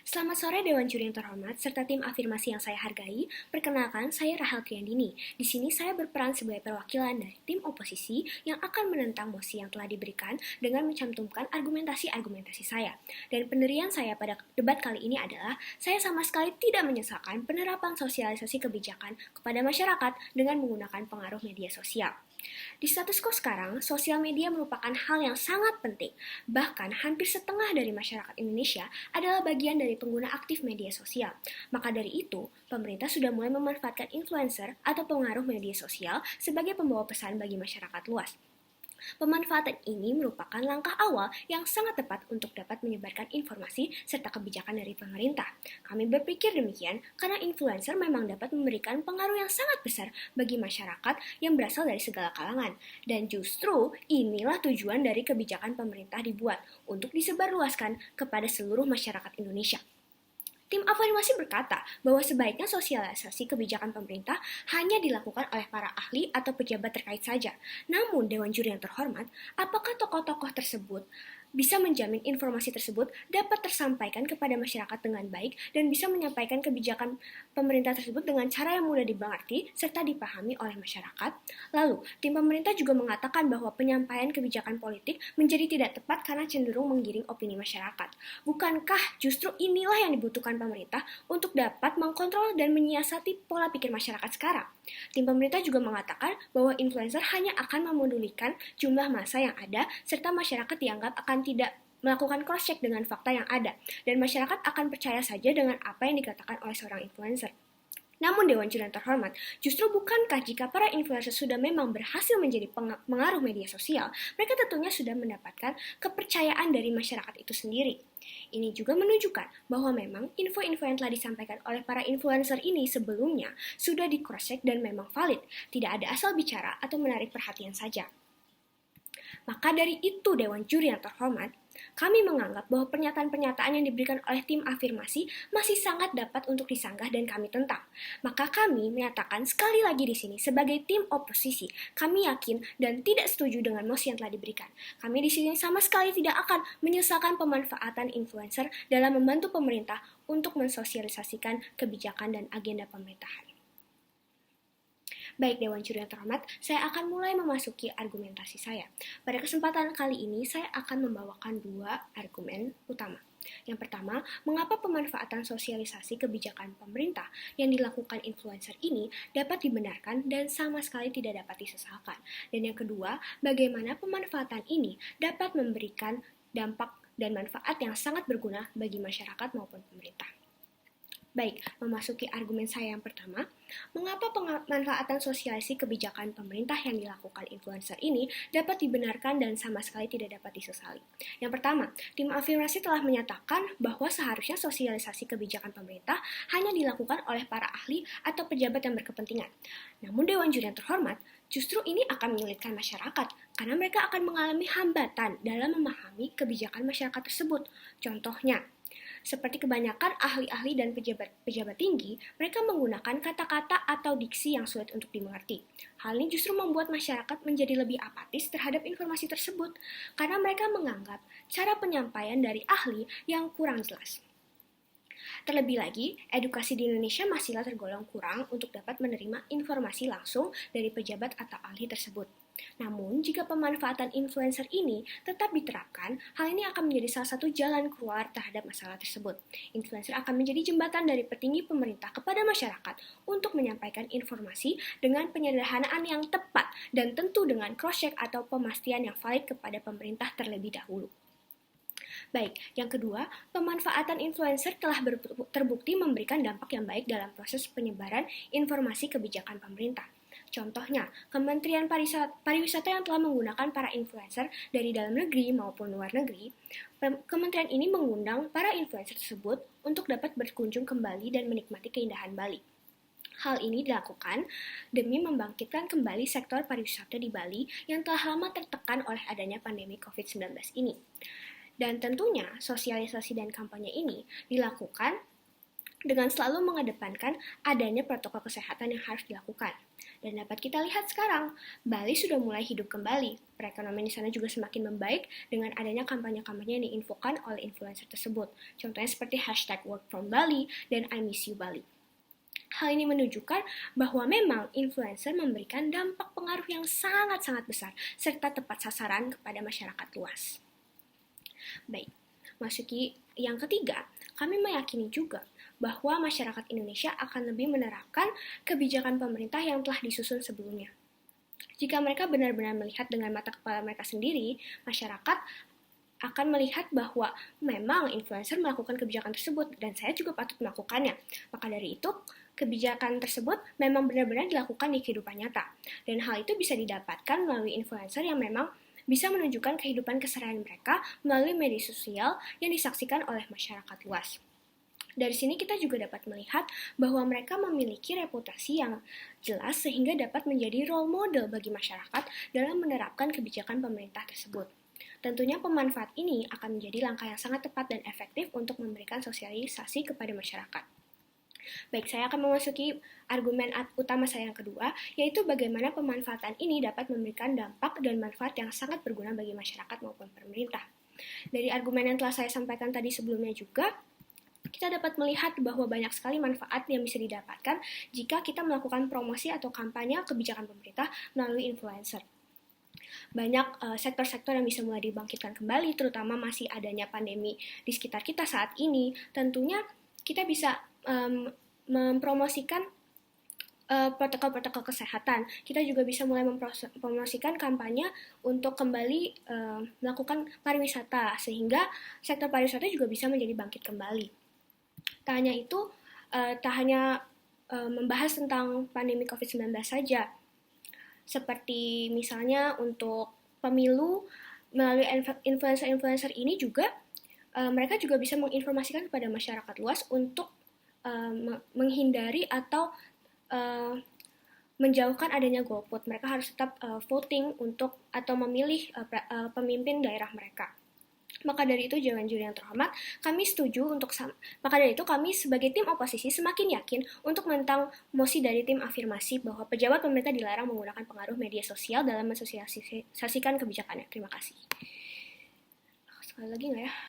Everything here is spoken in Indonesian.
Selamat sore Dewan Juri yang terhormat, serta tim afirmasi yang saya hargai. Perkenalkan, saya Rahel Triandini. Di sini saya berperan sebagai perwakilan dari tim oposisi yang akan menentang mosi yang telah diberikan dengan mencantumkan argumentasi-argumentasi saya. Dan pendirian saya pada debat kali ini adalah, saya sama sekali tidak menyesalkan penerapan sosialisasi kebijakan kepada masyarakat dengan menggunakan pengaruh media sosial. Di status quo sekarang, sosial media merupakan hal yang sangat penting. Bahkan hampir setengah dari masyarakat Indonesia adalah bagian dari pengguna aktif media sosial. Maka dari itu, pemerintah sudah mulai memanfaatkan influencer atau pengaruh media sosial sebagai pembawa pesan bagi masyarakat luas. Pemanfaatan ini merupakan langkah awal yang sangat tepat untuk dapat menyebarkan informasi serta kebijakan dari pemerintah. Kami berpikir demikian karena influencer memang dapat memberikan pengaruh yang sangat besar bagi masyarakat yang berasal dari segala kalangan. Dan justru inilah tujuan dari kebijakan pemerintah dibuat untuk disebarluaskan kepada seluruh masyarakat Indonesia. Tim afirmasi berkata bahwa sebaiknya sosialisasi kebijakan pemerintah hanya dilakukan oleh para ahli atau pejabat terkait saja. Namun, Dewan Juri yang terhormat, apakah tokoh-tokoh tersebut bisa menjamin informasi tersebut dapat tersampaikan kepada masyarakat dengan baik dan bisa menyampaikan kebijakan pemerintah tersebut dengan cara yang mudah dimengerti serta dipahami oleh masyarakat? Lalu, tim pemerintah juga mengatakan bahwa penyampaian kebijakan politik menjadi tidak tepat karena cenderung menggiring opini masyarakat. Bukankah justru inilah yang dibutuhkan pemerintah untuk dapat mengkontrol dan menyiasati pola pikir masyarakat sekarang? Tim pemerintah juga mengatakan bahwa influencer hanya akan memodulikan jumlah massa yang ada serta masyarakat dianggap akan tidak melakukan cross-check dengan fakta yang ada dan masyarakat akan percaya saja dengan apa yang dikatakan oleh seorang influencer. Namun Dewan Juri yang terhormat, justru bukankah jika para influencer sudah memang berhasil menjadi pengaruh media sosial, mereka tentunya sudah mendapatkan kepercayaan dari masyarakat itu sendiri. Ini juga menunjukkan bahwa memang info-info yang telah disampaikan oleh para influencer ini sebelumnya sudah di-cross-check dan memang valid, tidak ada asal bicara atau menarik perhatian saja. Maka dari itu Dewan Juri yang terhormat, kami menganggap bahwa pernyataan-pernyataan yang diberikan oleh tim afirmasi masih sangat dapat untuk disanggah dan kami tentang. Maka kami menyatakan sekali lagi di sini sebagai tim oposisi, kami yakin dan tidak setuju dengan mosi yang telah diberikan. Kami di sini sama sekali tidak akan menyesalkan pemanfaatan influencer dalam membantu pemerintah untuk mensosialisasikan kebijakan dan agenda pemerintahan. Baik Dewan Juri yang terhormat, saya akan mulai memasuki argumentasi saya. Pada kesempatan kali ini, saya akan membawakan dua argumen utama. Yang pertama, mengapa pemanfaatan sosialisasi kebijakan pemerintah yang dilakukan influencer ini dapat dibenarkan dan sama sekali tidak dapat disesalkan. Dan yang kedua, bagaimana pemanfaatan ini dapat memberikan dampak dan manfaat yang sangat berguna bagi masyarakat maupun pemerintah. Baik, memasuki argumen saya yang pertama, mengapa pemanfaatan sosialisasi kebijakan pemerintah yang dilakukan influencer ini dapat dibenarkan dan sama sekali tidak dapat disesali? Yang pertama, tim afirmasi telah menyatakan bahwa seharusnya sosialisasi kebijakan pemerintah hanya dilakukan oleh para ahli atau pejabat yang berkepentingan. Namun Dewan Juri yang terhormat, justru ini akan menyulitkan masyarakat karena mereka akan mengalami hambatan dalam memahami kebijakan masyarakat tersebut. Contohnya, seperti kebanyakan ahli-ahli dan pejabat tinggi, mereka menggunakan kata-kata atau diksi yang sulit untuk dimengerti. Hal ini justru membuat masyarakat menjadi lebih apatis terhadap informasi tersebut, karena mereka menganggap cara penyampaian dari ahli yang kurang jelas. Terlebih lagi, edukasi di Indonesia masihlah tergolong kurang untuk dapat menerima informasi langsung dari pejabat atau ahli tersebut. Namun, jika pemanfaatan influencer ini tetap diterapkan, hal ini akan menjadi salah satu jalan keluar terhadap masalah tersebut. Influencer akan menjadi jembatan dari petinggi pemerintah kepada masyarakat untuk menyampaikan informasi dengan penyederhanaan yang tepat dan tentu dengan cross-check atau pemastian yang valid kepada pemerintah terlebih dahulu. Baik, yang kedua, pemanfaatan influencer telah terbukti memberikan dampak yang baik dalam proses penyebaran informasi kebijakan pemerintah. Contohnya, Kementerian Pariwisata yang telah menggunakan para influencer dari dalam negeri maupun luar negeri, kementerian ini mengundang para influencer tersebut untuk dapat berkunjung kembali dan menikmati keindahan Bali. Hal ini dilakukan demi membangkitkan kembali sektor pariwisata di Bali yang telah lama tertekan oleh adanya pandemi COVID-19 ini. Dan tentunya, sosialisasi dan kampanye ini dilakukan dengan selalu mengedepankan adanya protokol kesehatan yang harus dilakukan. Dan dapat kita lihat sekarang, Bali sudah mulai hidup kembali. Perekonomian di sana juga semakin membaik dengan adanya kampanye-kampanye yang diinfokan oleh influencer tersebut. Contohnya seperti hashtag Work from Bali dan I Miss You Bali. Hal ini menunjukkan bahwa memang influencer memberikan dampak pengaruh yang sangat-sangat besar serta tepat sasaran kepada masyarakat luas. Baik, masuki yang ketiga, kami meyakini juga bahwa masyarakat Indonesia akan lebih menerapkan kebijakan pemerintah yang telah disusun sebelumnya. Jika mereka benar-benar melihat dengan mata kepala mereka sendiri, masyarakat akan melihat bahwa memang influencer melakukan kebijakan tersebut dan saya juga patut melakukannya. Maka dari itu, kebijakan tersebut memang benar-benar dilakukan di kehidupan nyata. Dan hal itu bisa didapatkan melalui influencer yang memang bisa menunjukkan kehidupan keseharian mereka melalui media sosial yang disaksikan oleh masyarakat luas. Dari sini kita juga dapat melihat bahwa mereka memiliki reputasi yang jelas sehingga dapat menjadi role model bagi masyarakat dalam menerapkan kebijakan pemerintah tersebut. Tentunya pemanfaat ini akan menjadi langkah yang sangat tepat dan efektif untuk memberikan sosialisasi kepada masyarakat. Baik, saya akan memasuki argumen utama saya yang kedua, yaitu bagaimana pemanfaatan ini dapat memberikan dampak dan manfaat yang sangat berguna bagi masyarakat maupun pemerintah. Dari argumen yang telah saya sampaikan tadi sebelumnya juga, kita dapat melihat bahwa banyak sekali manfaat yang bisa didapatkan jika kita melakukan promosi atau kampanye kebijakan pemerintah melalui influencer. Banyak sektor-sektor yang bisa mulai dibangkitkan kembali, terutama masih adanya pandemi di sekitar kita saat ini. Tentunya kita bisa mempromosikan protokol-protokol kesehatan. Kita juga bisa mulai mempromosikan kampanye untuk kembali melakukan pariwisata, sehingga sektor pariwisata juga bisa menjadi bangkit kembali. Tak hanya membahas tentang pandemi COVID-19 saja, seperti misalnya untuk pemilu melalui influencer-influencer ini juga mereka juga bisa menginformasikan kepada masyarakat luas untuk menghindari atau menjauhkan adanya golput. Mereka harus tetap voting untuk atau memilih pemimpin daerah mereka. Maka dari itu, Dewan Juri yang terhormat, maka dari itu kami sebagai tim oposisi semakin yakin untuk menentang mosi dari tim afirmasi bahwa pejabat pemerintah dilarang menggunakan pengaruh media sosial dalam mensosialisasikan kebijakannya. Terima kasih. Sekali lagi nggak ya?